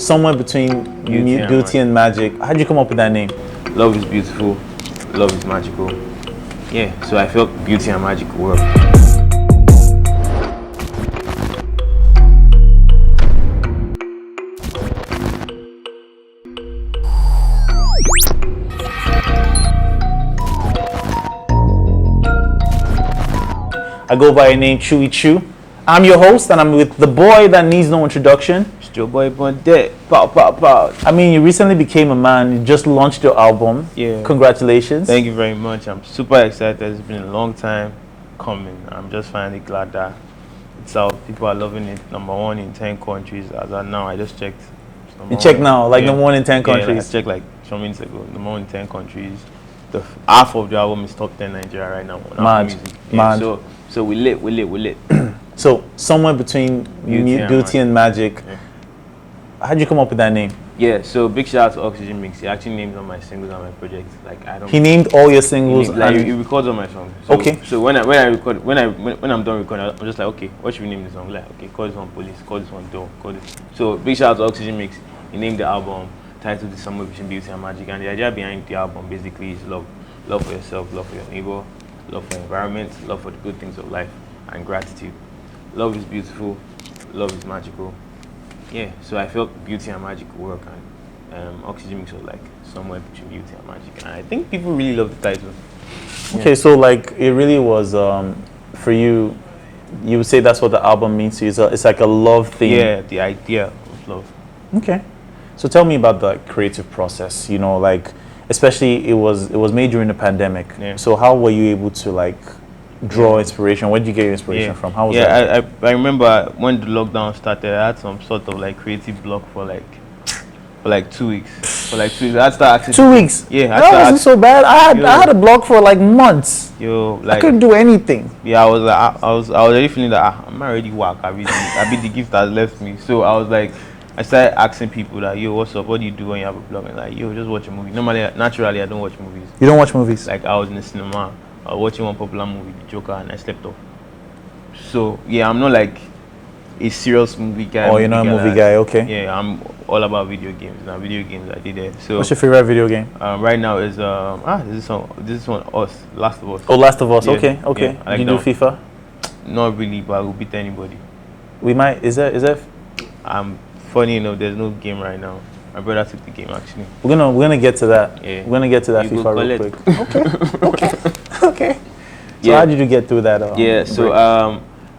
somewhere between beauty and magic. How'd you come up with that name? Love is beautiful, love is magical. Yeah, so I felt beauty and magic work. I go by the name Chuey. I'm your host, and I'm with the boy that needs no introduction. It's Joeboy Bondet. Pow, pow, pow. I mean, you recently became a man. You just launched your album. Yeah. Congratulations. Thank you very much. I'm super excited. It's been a long time coming. I'm just finally glad that it's out. People are loving it. #1 in 10 countries. As of now, I just checked. You check now, like #1 in 10 countries. Yeah, I checked like some minutes ago. #1 in 10 countries. Half of the album is top 10 Nigeria right now. Mad. Mad. So we lit. So somewhere between beauty and magic. Yeah. How'd you come up with that name? Yeah, so big shout out to Oxygen Mix. He actually named all my singles and my projects. Like I don't. He named all your singles. He records all my songs. So, okay. So when I'm done recording, I'm just like, okay, what should we name this song? Like, okay, call this one Police, call this one Door, call this. So big shout out to Oxygen Mix. He named the album titled "The Somewhere Between Beauty and Magic," and the idea behind the album basically is love for yourself, love for your neighbor, love for the environment, love for the good things of life, and gratitude. Love is beautiful, love is magical. Yeah, so I felt beauty and magic work, and Oxygen Mix was like somewhere between beauty and magic, and I think people really love the title. Okay, so like it really was for you. You would say that's what the album means to you. It's like a love theme. Yeah, the idea of love. Okay, so tell me about the creative process. You know, like especially it was made during the pandemic. Yeah. So how were you able to like draw inspiration? Where did you get your inspiration from? How was that? I remember when the lockdown started, I had some sort of like creative block for like 2 weeks. I had to start asking 2 weeks. Yeah, that wasn't so bad. I had a block for like months. Like I couldn't do anything. Yeah, I was already feeling that I'm already whack. I be the gift that left me. So I was like, I started asking people that, yo, what's up? What do you do when you have a blog? And like, yo, just watch a movie. Naturally, I don't watch movies. You don't watch movies? Like I was in the cinema. I was watching one popular movie, The Joker, and I slept off. So yeah, I'm not like a serious movie guy. Oh, you're not a movie guy, okay. Yeah, I'm all about video games. Now, video games I did it. So what's your favorite video game? Right now is this one Us, Last of Us. Oh, Last of Us. Yeah, okay. Yeah, like you do FIFA? Not really, but I will beat anybody. We might. Is there? Funny enough, there's no game right now. My brother took the game actually. We're gonna get to that. Yeah. We're gonna get to that You FIFA real quick. Okay. So yeah. how did you get through that? Yeah. So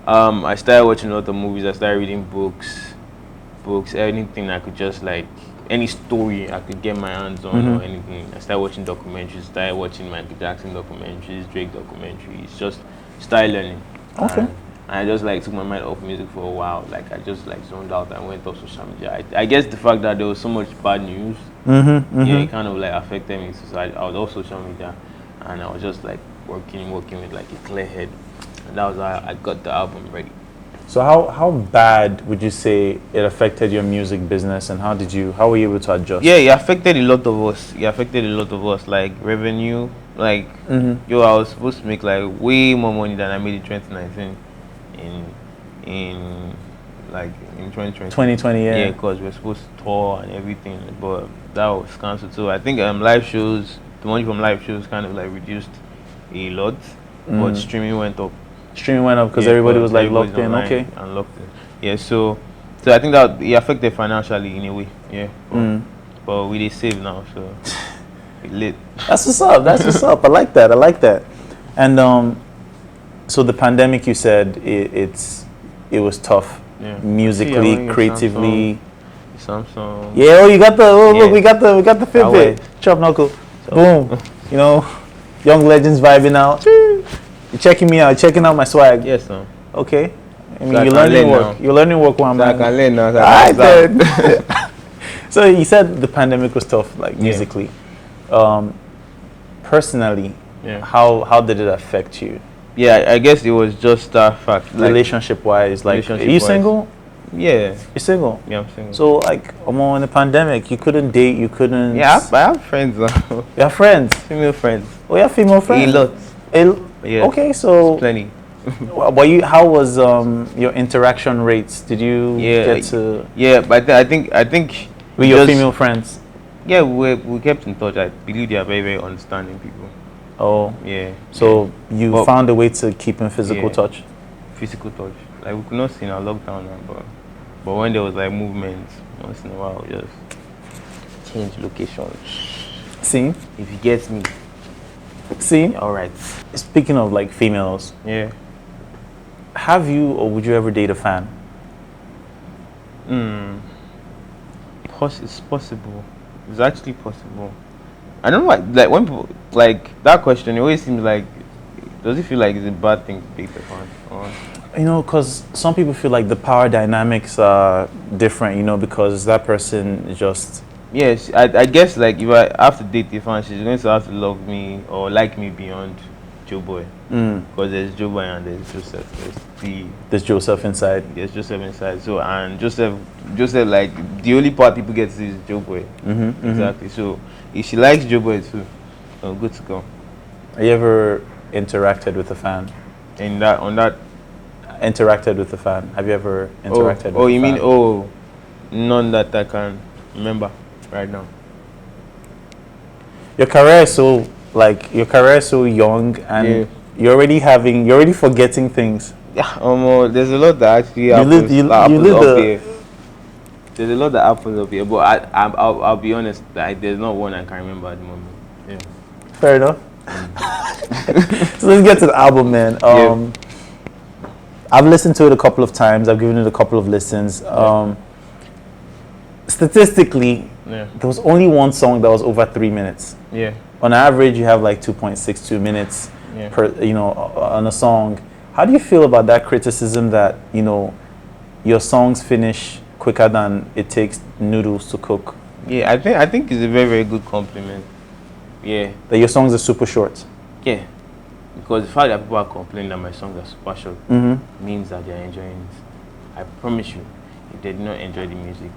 I started watching a lot of movies. I started reading books, anything I could just like, any story I could get my hands on or anything. I started watching documentaries. Started watching Michael Jackson documentaries, Drake documentaries. Just started learning. Okay. And I just like took my mind off music for a while. Like I just like zoned out and went off social media. I guess the fact that there was so much bad news, yeah, it kind of like affected me. So I was off social media, and I was just like working with like a clear head, and that was how I got the album ready. So how bad would you say it affected your music business, and how were you able to adjust? Yeah, it affected a lot of us. Like revenue, like I was supposed to make like way more money than I made in 2019. In 2020. 2020, yeah. Yeah, because we're supposed to tour and everything, but that was cancelled too. I think live shows, the money from live shows kind of like reduced a lot, but streaming went up. Streaming went up because everybody was like locked in. Okay. And locked in. Yeah, so I think that it affected financially in a way. Yeah. But we did save now, so we lit. That's what's up. I like that. And so the pandemic, you said it was tough, musically, creatively. Samsung. Yeah, you got the look. We got the Fitbit. Chop knuckle. So. Boom. You know, young legends vibing out. You're checking me out. Checking out my swag. Yes, sir. Okay. I mean, so you're learning work. You're learning work while I'm. So I can learn now. So you said the pandemic was tough, like musically. Personally, how did it affect you? Yeah, I guess it was just that fact. Like, relationship-wise, like, are you single? Yeah. You're single? Yeah, I'm single. So, like, in the pandemic, you couldn't date, you couldn't... Yeah, I have friends now. You have friends? Female friends. Oh, you have female friends? A lot. Yeah. Okay, so... Plenty. How was your interaction rates? Did you get to... Yeah, but I think With your female friends? Yeah, we kept in touch. I believe they are very, very understanding people. Oh. Yeah. So you found a way to keep in physical touch? Physical touch. Like, we could not see in our lockdown now, but when there was like movements, once in a while, we just change locations. See? If you get me. See? Yeah, all right. Speaking of like females. Yeah. Have you or would you ever date a fan? It's possible. It's actually possible. I don't know why, like, when people, like, that question, it always seems like, does it feel like it's a bad thing to date a fan? Or? You know, because some people feel like the power dynamics are different, you know, because that person just... Yes, I guess, like, if I have to date a fan, she's going to have to love me or like me beyond Joeboy. Because there's Joeboy and there's Joseph. There's Joseph inside. There's Joseph inside. So, and Joseph, like, the only part people get to see is Joeboy. Exactly. So, if she likes Joeboy too, good to go. Have you ever interacted with a fan? Interacted with a fan. Have you ever interacted with a fan? Oh, you mean, none that I can remember right now. Your career is so young, and you're already forgetting things. Yeah, there's a lot that actually happens. There's a lot that happens up here, but I'll be honest, like, there's not one I can remember at the moment. Yeah. Fair enough. So let's get to the album, man. I've listened to it a couple of times. I've given it a couple of listens. Statistically, there was only one song that was over 3 minutes. Yeah. On average, you have like 2.62 minutes per, on a song. How do you feel about that criticism that, your songs finish quicker than it takes noodles to cook? Yeah, I think it's a very, very good compliment. Yeah. That your songs are super short. Yeah. Because the fact that people are complaining that my songs are super short means that they're enjoying it. I promise you, if they did not enjoy the music,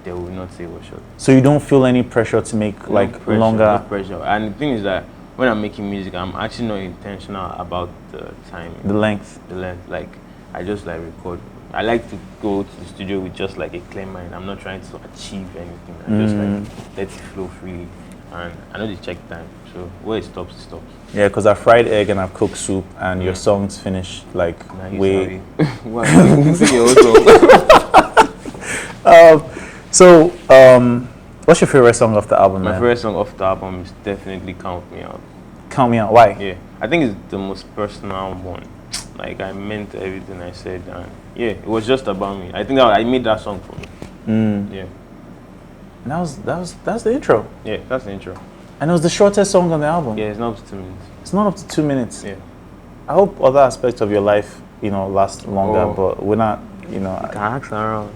they will not say it was short. So you don't feel any pressure to make longer? No pressure. And the thing is that when I'm making music, I'm actually not intentional about the time. The length. Like, I just like record. I like to go to the studio with just like a clear mind. I'm not trying to achieve anything. I just like let it flow freely. And I know they check time. So where it stops, it stops. Yeah, because I've fried egg and I've cooked soup, and your songs finish like way. What's your favorite song off the album? My favorite song off the album is definitely "Count Me Out." Count Me Out. Why? Yeah, I think it's the most personal one. Like, I meant everything I said, and it was just about me. I think I made that song for me. Yeah. And that's the intro. Yeah, that's the intro. And it was the shortest song on the album. Yeah, it's not up to 2 minutes. It's not up to 2 minutes. Yeah. I hope other aspects of your life, last longer, but we're not, You can ask around.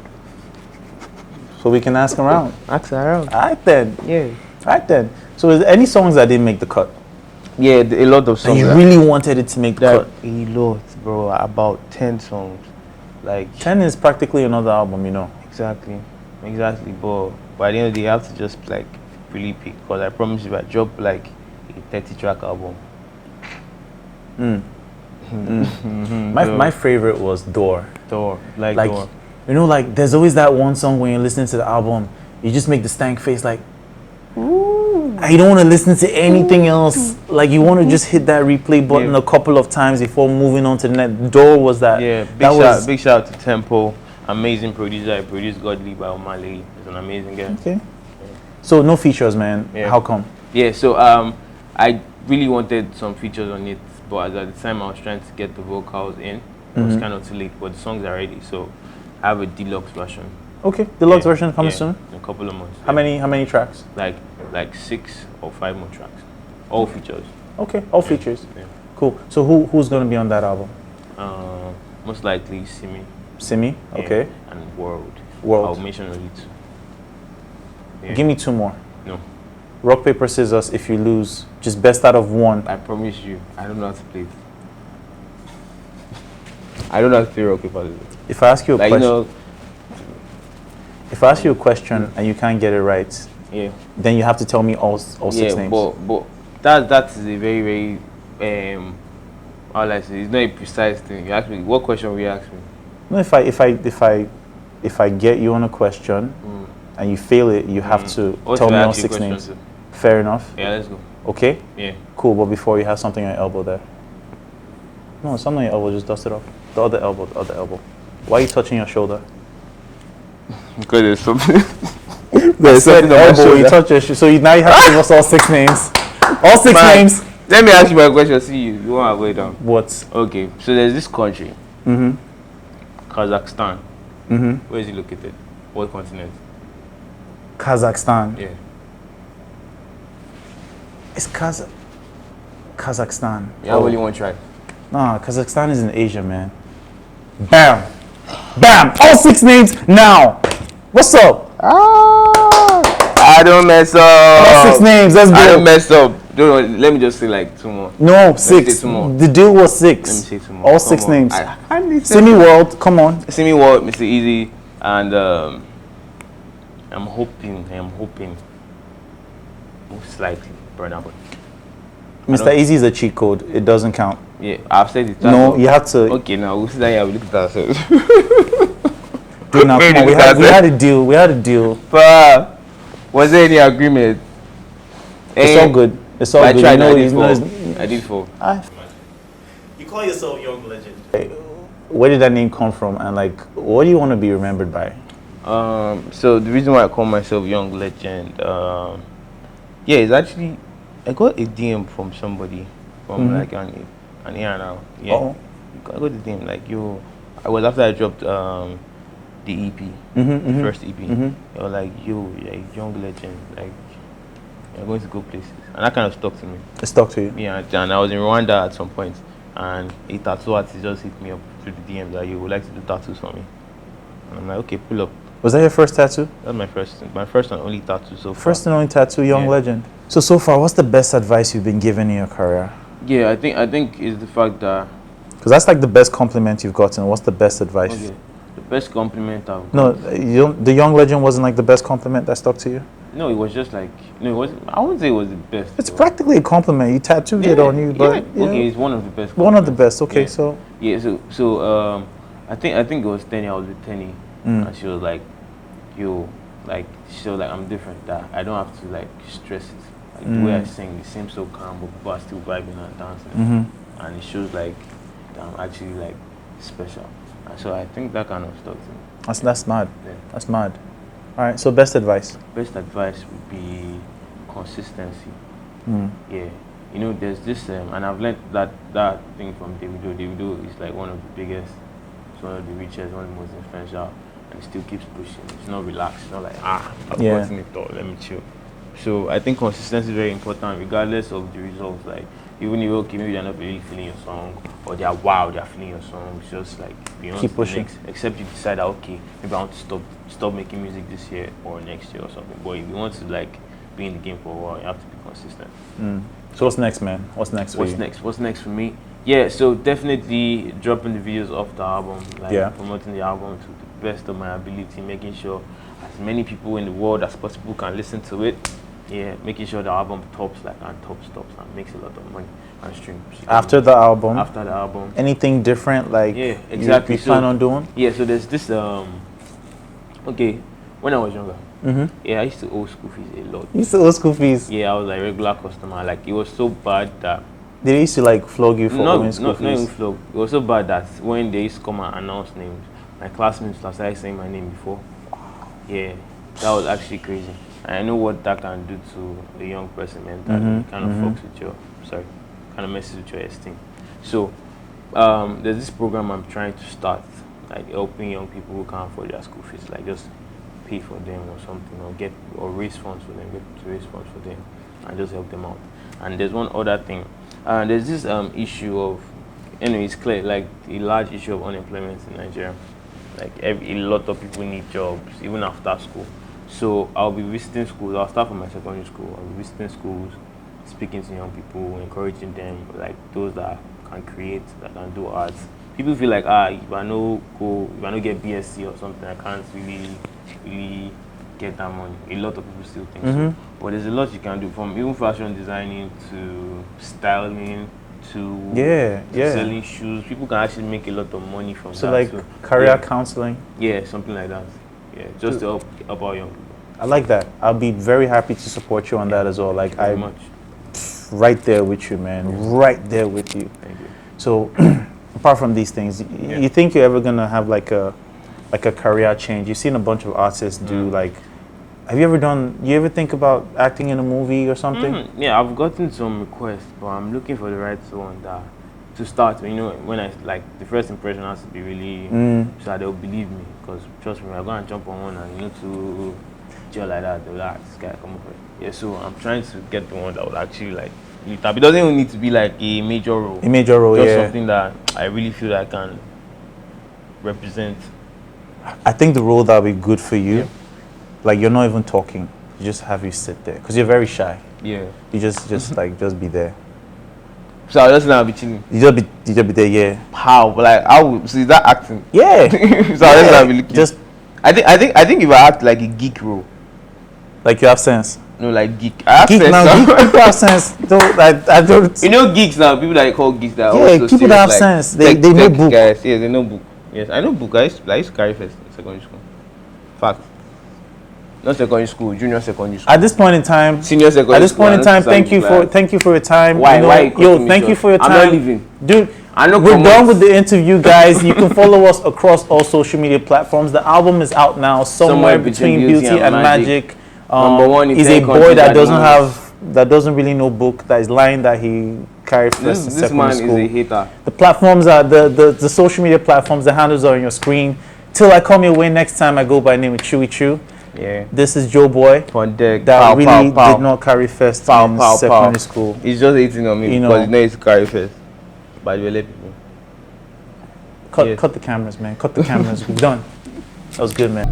So we can ask around. Ask around. All right then. Yeah. All right then. So is there any songs that didn't make the cut? Yeah, a lot of songs. And you really wanted it to make the cut? A lot, bro. About 10 songs. Like 10 is practically another album, Exactly. But by the end of the day, you have to just like really pick. Because I promise you, if I drop like a 30-track album. My favorite was Door. Door. Like there's always that one song when you're listening to the album, you just make the stank face like, ooh. You don't want to listen to anything else. Like, you want to just hit that replay button a couple of times before moving on to the next. Door was that. Yeah, big shout out to Tempo. Amazing producer. I produced Godly by O'Malley. It's an amazing guy. Okay. So no features, man. Yeah. How come? Yeah, so I really wanted some features on it, but at the time I was trying to get the vocals in. It was kind of too late, but the songs are ready. So I have a deluxe version. Okay, deluxe version coming soon? In a couple of months. How many tracks? Like 6 or 5 more tracks. All features. Okay, all features. Yeah. Cool. So who's gonna be on that album? Most likely Simi. Simi? Okay. And World. World. I'll mention only 2. Yeah. Give me 2 more. No. Rock, paper, scissors. If you lose, just best out of 1. I promise you, I don't know how to play it. I don't know how to play rock, paper, scissors. If I ask you a question, if I ask you a question and you can't get it right, then you have to tell me all 6 names. But that is a very, very how I say, it's not a precise thing. You ask me, what question will you ask me? No, if I get you on a question and you fail it, you have to What tell if me I all ask you 6 names. questions? Fair enough. Yeah, let's go. Okay? Yeah. Cool, but before you have something on your elbow there. No, something on your elbow, just dust it off. The other elbow, the other elbow. Why are you touching your shoulder? Because there's something. There's something on my elbow, you touch your shoulder. So now you have to give us all 6 names. All 6 names. Let me ask you my question. See you want to go down. What? Okay, so there's this country. Mm-hmm. Kazakhstan. Mm-hmm. Where is it located? What continent? Kazakhstan. Yeah. It's Kazakhstan. Yeah, only one try. Nah, Kazakhstan is in Asia, man. Bam! Bam! All 6 names now! What's up? I don't mess up. All 6 names, let's go. I don't mess up. Don't, let me just say like 2 more. No, 6. Two more. The deal was 6. Let me say 2 more. All 6 names. I need Simi World, come on. Simi World, Mr. Easy, and I'm hoping, most likely, Burna Boy. Mr. Easy is a cheat code. It doesn't count. Yeah, I've said it. No, you have to. Okay, now we'll sit down here. We look at ourselves. Dude, now, come on, we had a deal. We had a deal. But was there any agreement? It's all good. It's all good. I tried. I did fall. You call yourself Young Legend. Where did that name come from? And like, what do you want to be remembered by? So the reason why I call myself Young Legend, yeah, it's actually I got a DM from somebody from like an year now. Yeah, I got a DM like, yo. I was after I dropped the EP, the first EP. They were like, yo, you're a Young Legend, like you're going to go places, and that kind of stuck to me. It stuck to you? Yeah, and I was in Rwanda at some point, and a tattoo artist just hit me up through the DM that you would like to do tattoos for me. And I'm like, okay, pull up. Was that your first tattoo? That's my first and only tattoo so far. First and only tattoo, Young Legend. So far, what's the best advice you've been given in your career? Yeah, I think it's the fact that, because that's like the best compliment you've gotten. What's the best advice? Okay, the best compliment I've No, gotten. the Young Legend wasn't like the best compliment that stuck to you? No, it was just like, no, it wasn't. I wouldn't say it was the best. It's practically a compliment. You tattooed it on you, but okay, it's one of the best. One of the best. Okay, so I think it was Tenny. I was with Tenny, and she was like, "Yo, like she was like, I'm different. That I don't have to like stress it. Like the way I sing, it seems so calm, but people are still vibing and dancing, and it shows like that I'm actually like special. And so I think that kind of stuff to me. That's mad. Yeah. That's mad. All right. So best advice. Best advice would be consistency. Yeah, you know, there's this, and I've learned that thing from Davido. Davido is like one of the biggest, it's one of the richest, one of the most influential, and he still keeps pushing. It's not relaxed. It's not like I've gotten it all. Let me chill. So I think consistency is very important, regardless of the results. Like even if okay, maybe they're not really feeling your song, or they're feeling your song. It's just like keep pushing. Except you decide that okay, maybe I want to stop making music this year or next year or something. But if you want to like be in the game for a while, you have to be consistent. So what's next, man? What's next for you? What's next for me? Yeah, so definitely dropping the videos off the album, like promoting the album to the best of my ability, making sure as many people in the world as possible can listen to it. Yeah, making sure the album tops and makes a lot of money and streams. After the album? After the album. Anything different like exactly. you plan on doing? Yeah, so there's this okay, when I was younger, yeah, I used to owe school fees a lot. You used to owe school fees? Yeah, I was like regular customer. Like it was so bad that they used to like flog you for owing school fees? Not even flog. It was so bad that when they used to come and announce names, my classmates started saying my name before. Yeah, that was actually crazy. And I know what that can do to a young person mentally. It kind of fucks with kind of messes with your esteem. So there's this program I'm trying to start, like helping young people who can't afford their school fees, like just pay for them or something, or raise funds for them, and just help them out. And there's one other thing. There's this issue of, anyway, it's clear, like a large issue of unemployment in Nigeria. Like a lot of people need jobs, even after school. So I'll be visiting schools. I'll start from my secondary school. I'll be visiting schools, speaking to young people, encouraging them, like those that can create, that can do arts. People feel like, if I no get BSc or something, I can't really get that money. A lot of people still think so. But there's a lot you can do, from even fashion designing to styling to selling shoes. People can actually make a lot of money from that. So like career counseling? Yeah, something like that. Yeah, just to help our young people. I like that. I'll be very happy to support you on that as well. Like Very much. right there with you, man. Right there with you. Thank you. So, apart from these things, you think you're ever gonna have like a career change? You've seen a bunch of artists do like. Have you ever think about acting in a movie or something? Yeah, I've gotten some requests, but I'm looking for the right one to start. You know, when I like the first impression has to be really so that they'll believe me. Because trust me, I'm gonna jump on one and to jail like that, they'll like this guy come over. Yeah, so I'm trying to get the one that would actually like really tap. It doesn't even need to be like a major role. A major role, just yeah. something that I really feel I can represent. I think the role that would be good for you, like you're not even talking, you just have you sit there because you're very shy. Yeah. You just like just be there. So I'll just now be chilling. You just be there, yeah. How? But like how? So is that acting? Yeah. So I'll just now be looking. Just I think if I act like a geek role. like you have sense. No, like geek. I have Geek sense now, geek people have sense. Don't I don't. You know geeks now, people that call geeks that are Yeah, also people that have serious, like, sense. They know book. Guys. Yes, they know book. Yes, I know book. I used to carry first in secondary school. Fact. Not secondary school, junior secondary school. At this point in time, Senior secondary at this school, point in time, thank you for your time. Why? You know, Why? yo, thank you for your time. I'm not leaving. Dude. I know. We're done with the interview, guys. You can follow us across all social media platforms. The album is out now, somewhere between Beauty and Magic. Number one is a boy that doesn't really know book, that is lying that he carried first in This secondary man school. is a hater. The platforms are the social media platforms. The handles are on your screen. Till I come your way next time, I go by the name of Chuey. Yeah. This is Joeboy. On deck. That really did not carry first in secondary school. He's just hating on me because he knows he's carry first. But you let people. Cut the cameras, man. Cut the cameras. We're done. That was good, man.